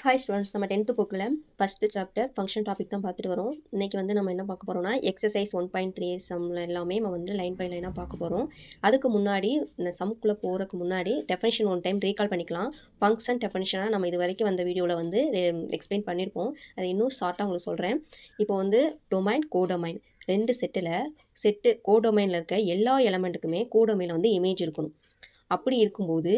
Hi students, நம்ம 10th புக்கில் first chapter function topic தான் பார்த்துட்டு வரோம். இன்றைக்கி வந்து நம்ம என்ன பார்க்க போகிறோம்னா எக்ஸசைஸ் 1.3 சம்மில் எல்லாமே நம்ம வந்து லைன் பை லைனாக பார்க்க போகிறோம். அதுக்கு முன்னாடி இந்த சம்குள்ளே போகிறதுக்கு முன்னாடி டெஃபினிஷன் ஒன் டைம் ரீகால் பண்ணிக்கலாம். ஃபங்க்ஷன் டெஃபினிஷனாக நம்ம இது வரைக்கும் வந்த வீடியோவில் வந்து எக்ஸ்பிளைன் பண்ணியிருப்போம். அதை இன்னும் ஷார்ட்டாக உங்களுக்கு சொல்கிறேன். இப்போ வந்து டொமைன் கோடொமைன் ரெண்டு செட்டு கோடொமைனில் இருக்க எல்லா எலமெண்ட்டுக்குமே கோடொமைனில் வந்து இமேஜ் இருக்கணும். அப்படி இருக்கும்போது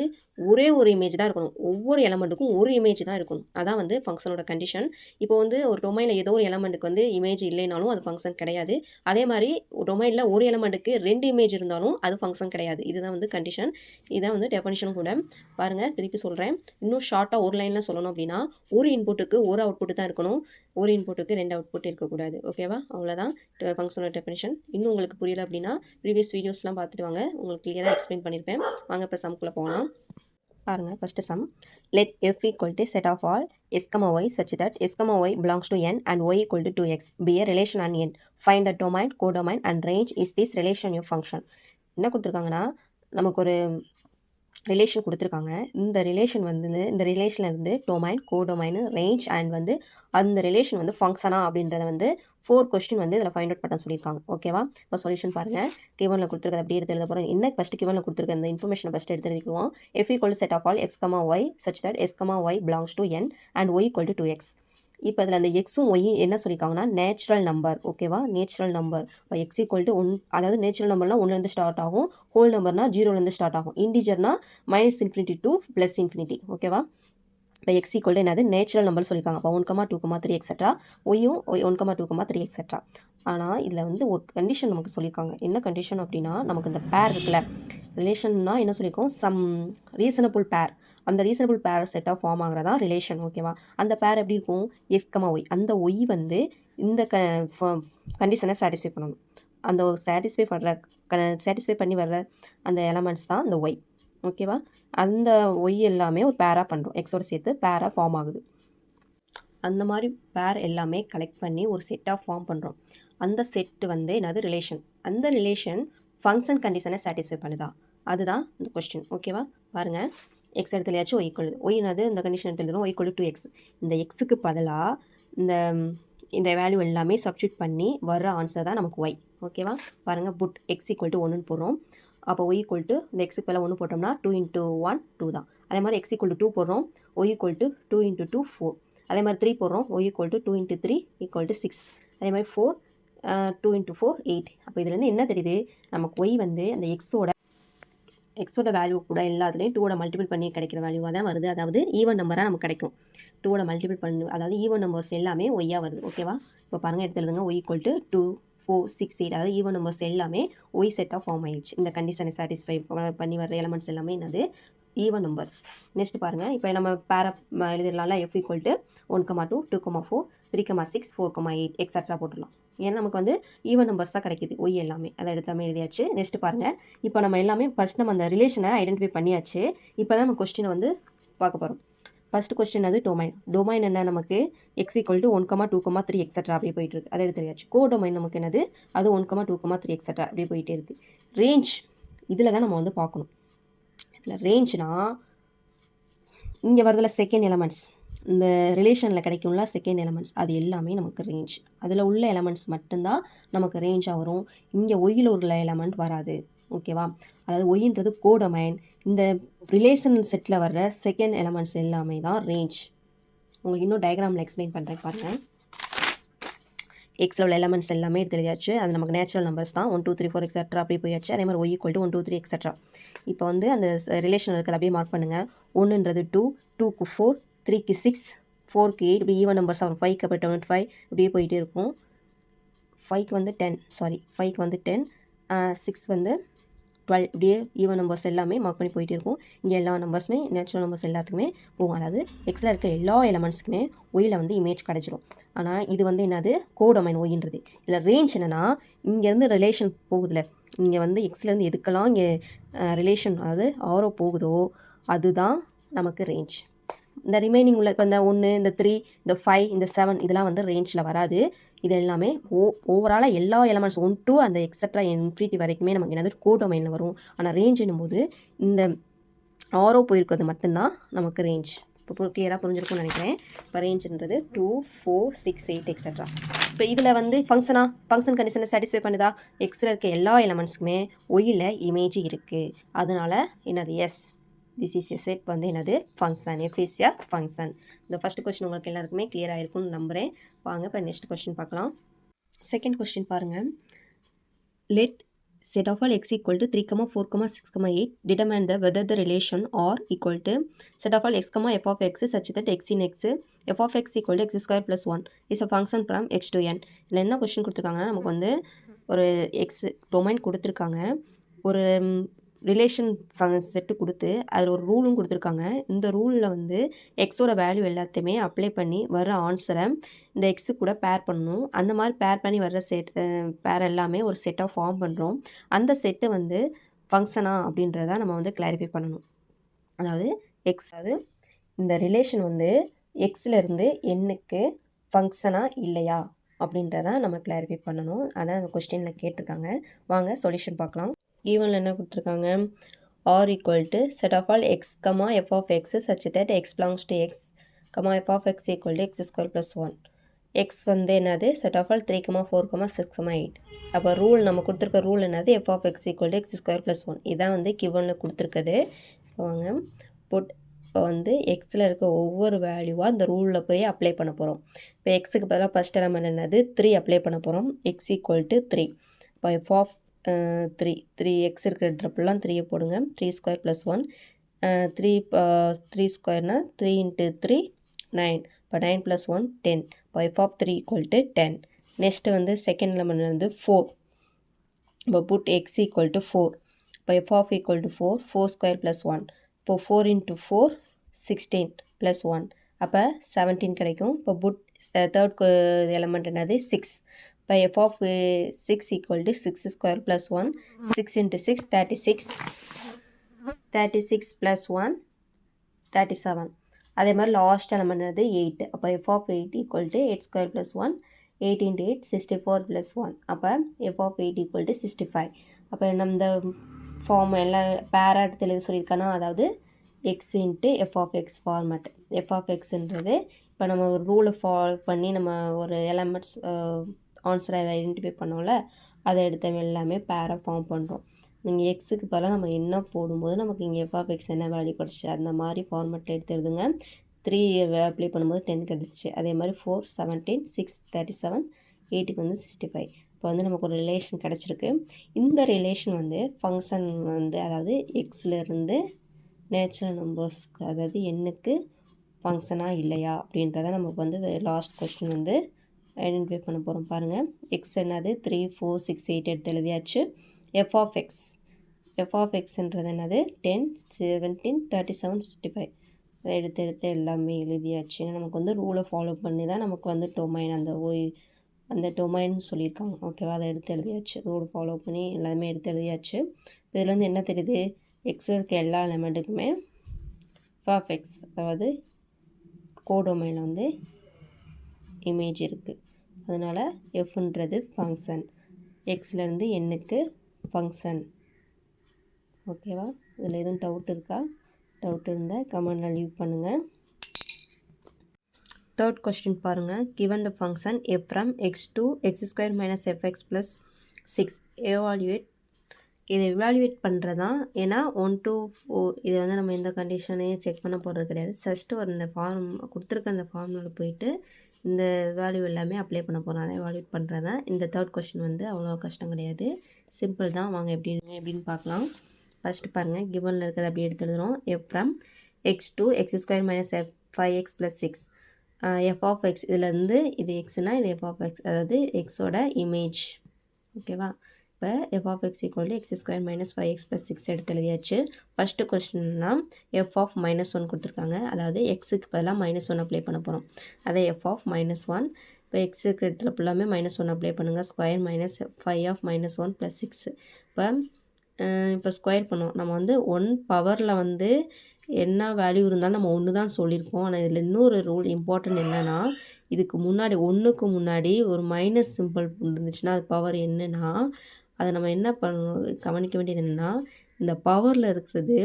ஒரே ஒரு இமேஜ் தான் இருக்கணும். ஒவ்வொரு எலமெண்ட்டுக்கும் ஒரு இமேஜ் தான் இருக்கணும். அதான் வந்து ஃபங்க்ஷனோட கண்டிஷன். இப்போ வந்து ஒரு டொமைனில் ஏதோ ஒரு எலமெண்ட்டுக்கு வந்து இமேஜ் இல்லைனாலும் அது ஃபங்க்ஷன் கிடையாது. அதே மாதிரி டொமைனில் ஒரு எலமெண்ட்டுக்கு 2 இமேஜ் இருந்தாலும் அது ஃபங்க்ஷன் கிடையாது. இதுதான் வந்து கண்டிஷன். இதான் வந்து டெஃபினிஷன் கூட. பாருங்கள், திருப்பி சொல்கிறேன். இன்னும் ஷார்ட்டாக ஒரு லைனில் சொல்லணும் அப்படின்னா, ஒரு இன்புட்டுக்கு ஒரு அவுட்புட் தான் இருக்கணும். ஒரு இன்புட்டுக்கு 2 அவுட்புட் இருக்கக்கூடாது. ஓகேவா? அவ்வளோதான் ஃபங்க்ஷனோட டெஃபினிஷன். இன்னும் உங்களுக்கு புரியல அப்படின்னா ப்ரீவியஸ் வீடியோஸ்லாம் பார்த்துட்டு வாங்க. உங்களுக்கு கிளியராக எக்ஸ்பிளைன் பண்ணியிருப்பேன். வாங்க இப்போ சம்குள்ளே போகலாம். பாருங்கள், first some. Let f equal to set of all s, y such that s, y belongs to n and y equal to 2x be a relation on n. Find the domain, codomain and range is this relation your function. என்ன கொடுத்துருக்காங்கன்னா, நமக்கு ஒரு relation கொடுத்துருக்காங்க. இந்த relation வந்து இந்த ரிலேஷனில் இருந்து டொமைன், கோடொமைனு, ரேஞ்ச் அண்ட் வந்து அந்த ரிலேஷன் வந்து ஃபங்க்ஷனா அப்படின்றத வந்து 4 கொஸ்டின் வந்து இதில் ஃபைண்ட் அவுட் பண்ண சொல்லியிருக்காங்க. ஓகேவா? இப்போ சொல்யூஷன் பாருங்கள். கிவனில் கொடுத்துருக்கது அப்படியே எடுத்து எழுத போகிறோம். என்ன ஃபஸ்ட்டு கிவனில் கொடுத்துருக்க இந்த இன்ஃபர்மேஷனை ஃபஸ்ட்டு எடுத்து எழுதிக்குவோம். f equal to set of all x, y such that s, y belongs to n and y equal to 2x. இப்போ இதில் அந்த எக்ஸும் ஒய் என்ன சொல்லியிருக்காங்கன்னா நேச்சுரல் நம்பர். ஓகேவா? நேச்சுரல் நம்பர் இப்போ எக்ஸ் ஈக்குவல் டு 1, அதாவது நேச்சுரல் நம்பர்னால் 1லேருந்து ஸ்டார்ட் ஆகும். ஹோல் நம்பர்னா 0லேருந்து ஸ்டார்ட் ஆகும். இன்டிஜர்னா -∞ to +∞. ஓகேவா? இப்போ எக்ஸ் ஈக்குவல் டு என்னது நேச்சுரல் நம்பர் சொல்லியிருக்காங்க. அப்போ 1, 2, 3 எக்ஸெட்ரா. ஒய்யும் 1, 2, 3 எக்ஸெட்ரா. ஆனால் இதில் வந்து ஒரு கண்டிஷன் நமக்கு சொல்லியிருக்காங்க. என்ன கண்டிஷன் அப்படின்னா, நமக்கு இந்த பேர் இருக்குல்ல, ரிலேஷன்னா என்ன சொல்லியிருக்கோம், சம் ரீசனபிள் பேர். அந்த ரீசனபிள் பேர் செட்டாக ஃபார்ம் ஆகிறதா ரிலேஷன். ஓகேவா? அந்த பேர் எப்படி இருக்கும், எக்ஸ், ஒய். அந்த ஒய் வந்து இந்த கண்டிஷனை சாட்டிஸ்ஃபை பண்ணணும். அந்த சாட்டிஸ்ஃபை பண்ணி வர்ற அந்த எலமெண்ட்ஸ் தான் இந்த ஒய். ஓகேவா? அந்த ஒய் எல்லாமே ஒரு பேராக பண்ணுறோம். எக்ஸோட சேர்த்து பேராக ஃபார்ம் ஆகுது. அந்த மாதிரி பேர் எல்லாமே கலெக்ட் பண்ணி ஒரு செட்டாக ஃபார்ம் பண்ணுறோம். அந்த செட்டு வந்து என்னது, ரிலேஷன். அந்த ரிலேஷன் ஃபங்க்ஷன் கண்டிஷனை சாட்டிஸ்ஃபை பண்ணுதா, அதுதான் இந்த கொஸ்டின். ஓகேவா? பாருங்கள், எக்ஸ் எடுத்துலையாச்சும் ஒய் ஈக்குவல், ஒய் என்னது இந்த கண்டிஷன் எடுத்துக்கிறோம், ஒய் ஈக்குவல் டு 2x. இந்த எக்ஸுக்கு பதிலாக இந்த வேல்யூ எல்லாமே சப்ஸ்டியூட் பண்ணி வர்ற ஆன்சர் தான் நமக்கு ஒய். ஓகேவா? பாருங்கள், புட் எக்ஸ் ஈக்குவல் டு 1ன்னு போடுறோம். அப்போ ஒய் ஈக்குவல் டு இந்த எக்ஸுக்கு பதிலாக 1 போட்டோம்னா 2 × 1 2 தான். அதே மாதிரி எக்ஸ் ஈக்குவல் டு 2 போடுறோம். Y equal to 2 × 2 4. அதே மாதிரி 3 போடுறோம். Y equal to 2 × 3 equal to 6. அதே மாதிரி 4 2 × 4 8. அப்போ இதுலேருந்து என்ன தெரியுது, நமக்கு ஒய் வந்து அந்த எக்ஸோட வேல்யூ கூட எல்லாத்துலேயும் 2ஓட மல்டிபிள் பண்ணி கிடைக்கிற வேல்யூவாக தான் வருது. அதாவது ஈவன் நம்பராக நமக்கு கிடைக்கும். 2ஓட மல்டிபிள் பண்ணி, அதாவது ஈவன் நம்பர்ஸ் எல்லாமே ஒய்யாக வருது. ஓகேவா? இப்போ பாருங்கள், எடுத்து எழுதுங்க. Y equal to 2 4 6 8. அதாவது ஈவன் நம்பர்ஸ் எல்லாமே ஒய் செட்டாக ஃபார்ம் ஆயிடுச்சு. இந்த கண்டிஷனை சாட்டிஸ்ஃபை பண்ணி வர எலமெண்ட்ஸ் எல்லாமே என்னது, ஈவன் நம்பர்ஸ். நெக்ஸ்ட் பாருங்கள், இப்போ நம்ம பேரை எழுதிடலாம்ல. f ஈக்குவல் டு 1, 2 2, 4 3, 6 4, 8 எக்ஸட்ரா போட்டுடலாம். ஏன்னா நமக்கு வந்து ஈவன் நம்பர்ஸ் தான் கிடைக்குது ஒய் எல்லாமே. அதை எடுத்தாமல் எழுதியாச்சு. நெக்ஸ்ட் பாருங்கள், இப்போ நம்ம எல்லாமே ஃபஸ்ட் நம்ம அந்த ரிலேஷனை ஐடென்டிஃபை பண்ணியாச்சு. இப்போ தான் நம்ம கொஸ்டினை வந்து பார்க்க போகிறோம். ஃபஸ்ட் கொஸ்டின் அது டொமைன் என்ன, நமக்கு எக்ஸ் ஈக்குவல் டு 1, 2, 3 எக்ஸட்ரா அப்படியே போயிட்டு இருக்குது. அதை எடுத்துயாச்சு. கோடொமைன் நமக்கு என்னது, அது 1, 2, 3 எக்ஸட்ரா அப்படியே போயிட்டே இருக்குது. ரேஞ்ச் இதில் தான் நம்ம வந்து பார்க்கணும். இதில் ரேஞ்ச்னா இங்கே வரதில் செகண்ட் எலமெண்ட்ஸ், இந்த ரிலேஷனில் கிடைக்கும்ல செகண்ட் எலமெண்ட்ஸ், அது எல்லாமே நமக்கு ரேஞ்ச். அதில் உள்ள எலமெண்ட்ஸ் மட்டும்தான் நமக்கு ரேஞ்சாக வரும். இங்கே ஒய்யில் உள்ள எலமெண்ட் வராது. ஓகேவா? அதாவது ஒய்ன்றது கோடொமைன். இந்த ரிலேஷன் செட்டில் வர்ற செகண்ட் எலமெண்ட்ஸ் எல்லாமே தான் ரேஞ்ச். உங்களுக்கு இன்னும் டயக்ராமில் எக்ஸ்பிளைன் பண்ணுறேன் பாருங்கள். எக்ஸில் உள்ள எலமெண்ட்ஸ் எல்லாமே எடுத்து எழுதியாச்சு. அது நமக்கு நேச்சுரல் நம்பர்ஸ் தான். 1 2 3 4 எக்ஸட்ரா அப்படியே போயாச்சு. அதே மாதிரி ஒய் ஈக்குவல் டு 1 2 3 எக்ஸட்ரா. இப்போ வந்து அந்த ரிலேஷன் இருக்கிறது அப்படியே மார்க் பண்ணுங்கள். 1ன்றது 2, 2க்கு 4, 3க்கு 6, 4க்கு 8. இப்படி ஈவன் நம்பர்ஸ் ஆகும். 5க்கு அப்புறம் 5 இப்படியே போயிட்டே இருக்கும். 5க்கு வந்து 10, 5க்கு வந்து 10, 6 வந்து 12. இப்படியே ஈவன் நம்பர்ஸ் எல்லாமே மார்க் பண்ணி போயிட்டே இருக்கும். இங்கே எல்லா நம்பர்ஸுமே நேச்சுரல் நம்பர்ஸ் எல்லாத்துக்குமே போகும். அதாவது எக்ஸில் இருக்க எல்லா எலமெண்ட்ஸுக்குமே ஒயில் வந்து இமேஜ் கிடச்சிரும். ஆனால் இது வந்து என்னது, கோடொமைன் ஒய்ன்றது. இதில் ரேஞ்ச் என்னென்னா, இங்கேருந்து ரிலேஷன் போகுதுல, இங்கே வந்து எக்ஸ்லேருந்து எதுக்கெல்லாம் இங்கே ரிலேஷன் அதாவது ஆரோ போகுதோ அதுதான் நமக்கு ரேஞ்ச். இந்த ரிமைனிங் உள்ள இப்போ இந்த 1 இந்த 3 இந்த 5 இந்த 7 இதெல்லாம் வந்து ரேஞ்சில் வராது. இது எல்லாமே ஓவராலாக எல்லா எலமெண்ட்ஸ் 1 to அந்த எக்ஸட்ரா இன்ஃபினிட்டி வரைக்குமே நமக்கு என்னது கோடொமைனில் வரும். ஆனால் ரேஞ்ச் என்னும்போது இந்த ஆரோ போயிருக்கிறது மட்டும்தான் நமக்கு ரேஞ்ச். இப்போ கிளியராக புரிஞ்சிருக்கும்னு நினைக்கிறேன். இப்போ ரேஞ்சுன்றது 2, 4, 6, 8 எக்ஸட்ரா. இப்போ இதில் வந்து ஃபங்க்ஷன் கண்டிஷனை சாட்டிஸ்ஃபை பண்ணுதா? எக்ஸில் இருக்க எல்லா எலமெண்ட்ஸ்க்குமே ஒய்யில் இமேஜ் இருக்குது. அதனால என்னது S, this is a set வந்து என்னது function. F is a function. இந்த ஃபஸ்ட் கொஸ்டின் உங்களுக்கு எல்லாருக்குமே கிளியராக இருக்கும்னு நம்புகிறேன். வாங்க இப்போ நெக்ஸ்ட் கொஸ்டின் பார்க்கலாம். செகண்ட் கொஸ்டின் பாருங்கள். Let set of all x equal to 3, 4, 6, 8 determine whether the relation r equal to set of all x, f of x such that x in x f of x equal to x square plus 1 is a function from x to n. இதில் என்ன question கொடுத்துருக்காங்கன்னா, நமக்கு வந்து ஒரு X domain கொடுத்துருக்காங்க, ஒரு relation set கொடுத்து அதில் ஒரு ரூலும் கொடுத்துருக்காங்க. இந்த ரூலில் வந்து எக்ஸோட வேல்யூ எல்லாத்தையுமே அப்ளை பண்ணி வர ஆன்சரை இந்த எக்ஸு கூட பேர் பண்ணணும். அந்த மாதிரி பேர் பண்ணி வர்ற பேர் எல்லாமே ஒரு செட்டாக ஃபார்ம் பண்ணுறோம். அந்த செட்டு வந்து ஃபங்க்ஷனா அப்படின்றத நம்ம வந்து கிளாரிஃபை பண்ணணும். அதாவது இந்த ரிலேஷன் வந்து எக்ஸ்லேருந்து எண்ணுக்கு ஃபங்க்ஷனா இல்லையா அப்படின்றத நம்ம கிளாரிஃபை பண்ணணும். அதான் அந்த கொஸ்டினில் கேட்டிருக்காங்க. வாங்க சொல்யூஷன் பார்க்கலாம். ஈவனில் என்ன கொடுத்துருக்காங்க? R equal to set of all X F of X such that X belongs to X F of X equal to X square plus 1. X வந்து என்னது? Set of all 3, 4, 6, 8. அப்போ ரூல் நம்ம கொடுத்துருக்க ரூல் என்னது? F of X equal to X square plus 1. இதான் வந்து கிவனில் கொடுத்துருக்குது. வாங்க புட் இப்போ வந்து எக்ஸில் இருக்க ஒவ்வொரு வேல்யூவாக இந்த ரூலில் போய் அப்ளை பண்ண போகிறோம். இப்போ எக்ஸுக்கு பதிலாக ஃபஸ்ட் எலமெண்ட் என்னது? 3 அப்ளை பண்ண போகிறோம். X equal to 3. இப்போ எஃப் ஆஃப் 3 எக்ஸ் இருக்கிற இடத்துலலாம் 3 போடுங்க. 3 ஸ்கொயர் ப்ளஸ் 1. 3 ஸ்கொயர்னால் 3 இன்ட்டு 3 9. இப்போ 9 ப்ளஸ் 1 10. இப்போ F of 3 equal to 10. Next வந்து செகண்ட் எலமெண்ட் வந்து 4. இப்போ புட் எக்ஸ் ஈக்குவல் டு 4. இப்போ F of equal to 4. 4 square plus 1. இப்போ 4 இன்ட்டு 4 16 ப்ளஸ் 1. அப்போ 17 கிடைக்கும். இப்போ புட் தேர்ட் எலமெண்ட் என்னது? 6. இப்போ F of 6 equal to 6 square plus 1. 6 into 6 36. 36 plus 1 37. அதே மாதிரி லாஸ்ட் எலமெண்ட் என்னது? 8. அப்போ F of 8 equal to 8 square plus 1. 8 into 8 64 plus 1. அப்போ எஃப் ஆஃப் 8 ஈக்குவல் டு 65. அப்போ நம்ம இந்த ஃபார்ம் எல்லாம் பேராக எடுத்து எழுத சொல்லியிருக்கானா, அதாவது x into f of x format. F of எக்ஸுன்றது இப்போ நம்ம ஒரு ரூலை ஃபாலோ பண்ணி நம்ம ஒரு எலமெண்ட்ஸ் ஆன்சரை ஐடென்டிஃபை பண்ணோம்ல, அதை எடுத்த எல்லாமே பேராக ஃபார்ம் பண்ணுறோம். நீங்கள் எக்ஸுக்கு பதிலாக நம்ம என்ன போடும்போது நமக்கு இங்கே எஃப் ஆஃப் எக்ஸ் என்ன வேல்யூ கிடச்சி அந்த மாதிரி ஃபார்மேட்டில் எடுத்து எழுதுங்க. 3 அப்ளை பண்ணும்போது 10 கிடச்சிச்சு. அதே மாதிரி 4 17 6 37 8க்கு வந்து 65. இப்போ வந்து நமக்கு ஒரு ரிலேஷன் கிடச்சிருக்கு. இந்த ரிலேஷன் வந்து ஃபங்க்ஷன் வந்து அதாவது எக்ஸ்லேருந்து நேச்சுரல் நம்பர்ஸ்க்கு அதாவது எண்ணுக்கு ஃபங்க்ஷனாக இல்லையா அப்படின்றத நமக்கு வந்து லாஸ்ட் கொஸ்டின் வந்து ஐடென்டிஃபை பண்ண போகிறோம். பாருங்கள், எக்ஸ் என்னது? 3 4 6 8 எடுத்து எழுதியாச்சு. எஃப் ஆஃப் எக்ஸ்ன்றது என்னது? 10 17 37 65. அதை எடுத்து எல்லாமே எழுதியாச்சு. நமக்கு வந்து ரூலை ஃபாலோ பண்ணி தான் நமக்கு வந்து டொமைன் அந்த டொமைன் சொல்லியிருக்காங்க. ஓகேவா? அதை எடுத்து எழுதியாச்சு. ரூல் ஃபாலோ பண்ணி எல்லாமே எடுத்து எழுதியாச்சு. இதில் வந்து என்ன தெரியுது? எக்ஸில் இருக்க எல்லா எலமெண்ட்டுக்குமே எஃப் ஆஃப் எக்ஸ் அதாவது கோடொமைனில் வந்து இமேஜ் இருக்குது. அதனால் எஃப்ன்றது ஃபங்க்ஷன், எக்ஸ்லேருந்து எண்ணுக்கு ஃபங்க்ஷன். ஓகேவா? இதில் எதுவும் டவுட் இருக்கா? டவுட் இருந்தால் கமெண்டில் லீவ் பண்ணுங்கள். தேர்ட் கொஸ்டின் பாருங்கள். given the function f from x to x square minus fx plus 6 evaluate. இதை evaluate பண்ணுறதான். ஏன்னா 1 to 4 இதை வந்து நம்ம எந்த கண்டிஷனையும் செக் பண்ண போகிறது கிடையாது. ஃபஸ்ட்டு ஒரு இந்த ஃபார்ம் கொடுத்துருக்க அந்த ஃபார்மில் போயிட்டு இந்த வேல்யூ எல்லாமே அப்ளை பண்ண போகிறோம். அதை evaluate பண்ணுறதான். இந்த தேர்ட் கொஸ்டின் வந்து அவ்வளோ கஷ்டம் கிடையாது, சிம்பிள் தான். வாங்க எப்படின்னு பார்க்கலாம். ஃபஸ்ட்டு பாருங்கள், கிவனில் இருக்கிறது அப்படி எடுத்து எழுதுகிறோம். f from x to x square minus 5x plus 6 F of X. இதிலேருந்து இது எக்ஸ்னா இது எஃப் ஆஃப் எக்ஸ், அதாவது எக்ஸோட இமேஜ். ஓகேவா? இப்போ F of X equal to X square minus 5x + 6 எடுத்து எழுதியாச்சு. ஃபஸ்ட்டு கொஸ்டின்னா எஃப் ஆஃப் -1 கொடுத்துருக்காங்க, அதாவது எக்ஸுக்கு பதிலாக -1 அப்ளை பண்ண போகிறோம். அதே எஃப் ஆஃப் -1. இப்போ எக்ஸுக்கு இடத்துல ஃபுல்லாமே -1 அப்ளை பண்ணுங்கள். Square minus 5 of -1 + 6. இப்போ ஸ்கொயர் பண்ணோம். நம்ம வந்து 1 பவரில் வந்து என்ன வேல்யூ இருந்தாலும் நம்ம 1 தான் சொல்லியிருக்கோம். ஆனால் இதில் இன்னொரு ரூல் இம்பார்ட்டன்ட் என்னென்னா, இதுக்கு முன்னாடி 1க்கு முன்னாடி ஒரு மைனஸ் சிம்பிள் இருந்துச்சுன்னா அது பவர் என்னன்னா, அதை நம்ம என்ன பண்ணணும், கவனிக்க வேண்டியது என்னென்னா, இந்த பவரில் இருக்கிறது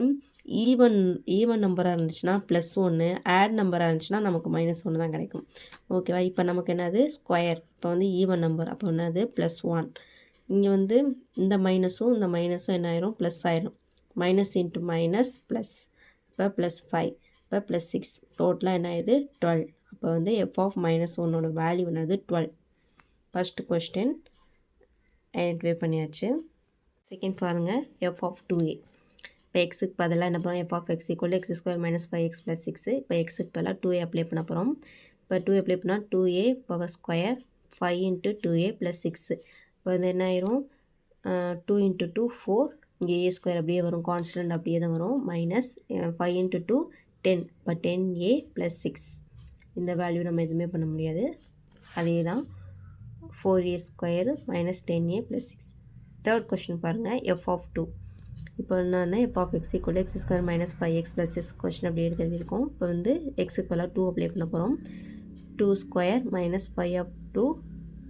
ஈவன் ஈவன் நம்பராக இருந்துச்சுன்னா +1, ஆட் நம்பராக இருந்துச்சுன்னா நமக்கு -1 தான் கிடைக்கும். ஓகேவா? இப்போ நமக்கு என்னது ஸ்கொயர். இப்போ வந்து ஈவன் நம்பர். அப்போ என்னது +1. இங்கே வந்து இந்த மைனஸும் இந்த மைனஸும் என்ன ஆயிரும் ப்ளஸ் ஆயிரும். Minus into minus plus. இப்போ +5. இப்போ +6. டோட்டலாக என்ன ஆயிடுது 12. அப்போ வந்து f(-1) வேல்யூ என்னது 12. ஃபர்ஸ்ட் கொஸ்டின் ஐடென்டிஃபை பண்ணியாச்சு. செகண்ட் பாருங்கள் f(2a). இப்போ எக்ஸுக்கு பதிலாக என்ன பண்ணுறோம் f(x) = x² - 5x + 6. இப்போ எக்ஸுக்கு பதிலாக 2a அப்ளை பண்ண போகிறோம். இப்போ 2 அப்ளை பண்ணால் 2a பவர் ஸ்கொயர் 5 × 2a + 6. இப்போ வந்து என்ன ஆயிரும் 2 × 2 4. இங்கே a² அப்படியே வரும், கான்ஸ்டன்ட் அப்படியே தான் வரும். -5 × 2 10. இப்போ 10a + 6. இந்த வேல்யூ நம்ம எதுவுமே பண்ண முடியாது. அதே தான் 4a² - 10a + 6. தேர்ட் கொஸ்டின் பாருங்கள் f(2). இப்போ என்னன்னா f(x) = x² - 5x + 6. கொஸ்டின் அப்படி எழுதியிருக்கோம். இப்போ வந்து எக்ஸுக்கு பதிலாக 2 அப்ளை பண்ண போகிறோம். 2² - 5 (2).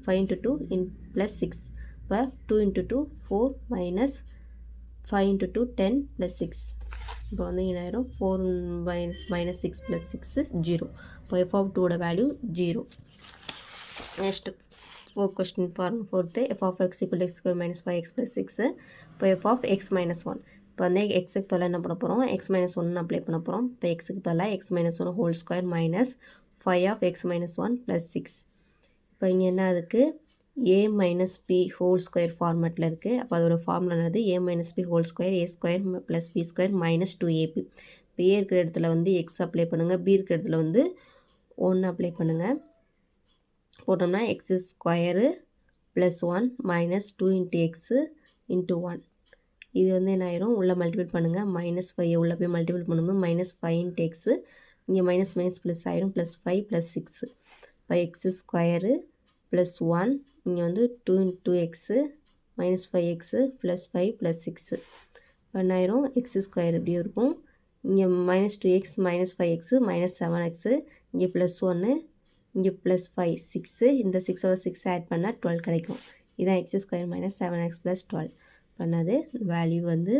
5 × 2 + 6. இப்போ 2 × 2 4 - 5 × 2 10 + 6. இப்போ வந்து என்ன ஆயிரும் 4 - 6 + 6 0. இப்போ f(2) value 0. Next fourth question பாருங்கள். Fourth f(x) = x² - 5x + 6. இப்போ f(x - 1). இப்போ வந்து எக்ஸுக்கு பதிலாக என்ன பண்ண போகிறோம் x - 1 அப்ளை பண்ண போகிறோம். இப்போ எக்ஸுக்கு பதிலாக x - 1 whole square minus 5(x - 1 + 6). இப்போ இங்கே என்ன அதுக்கு a - b ஹோல் ஸ்கொயர் ஃபார்மேட்டில் இருக்குது. அப்போ அதோட ஃபார்முலா என்னது a - b whole square a² + b² - 2ab. இப்போ a இருக்கிற இடத்துல வந்து x அப்ளை பண்ணுங்கள், b இருக்கிற இடத்துல வந்து 1 அப்ளை பண்ணுங்கள். போட்டோம்னா x² + 1 - 2 × x × 1. இது வந்து என்ன ஆயிரும் உள்ளே மல்டிபிள் பண்ணுங்கள். -5 உள்ளே போய் மல்டிபிள் பண்ணும்போது -5 × x. இங்கே மைனஸ் மைனஸ் ப்ளஸ் ஆயிரும். +5 + 6. இப்போ x² + 1. இங்கே வந்து 2 × x -5x + 5 + 6. இப்போ என்ன ஆயிரும் x² இப்படியும் இருக்கும். இங்கே -2x -5x -7x. இங்கே +1 இங்கே +5 6. இந்த 6ஓட 6 ஆட் பண்ணால் 12 கிடைக்கும். இதான் x² - 7x + 12 பண்ணது வேல்யூ வந்து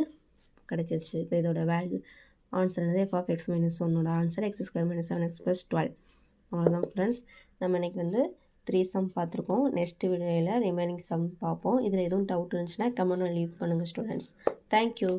கிடச்சிருச்சு. இப்போ இதோட வேல்யூ ஆன்சர் என்னது f(x - 1) ஆன்சர் x² - 7x + 12. அவ்வளோதான் ஃப்ரெண்ட்ஸ். நம்ம இன்றைக்கி வந்து 3 சம் பார்த்துருக்கோம். நெக்ஸ்ட் வீடியோவில் ரிமைனிங் சம் பார்ப்போம். இதில் எதுவும் டவுட் இருந்துச்சுன்னா கமெண்ட்டில் லீவ் பண்ணுங்கள் ஸ்டூடெண்ட்ஸ். தேங்க்யூ.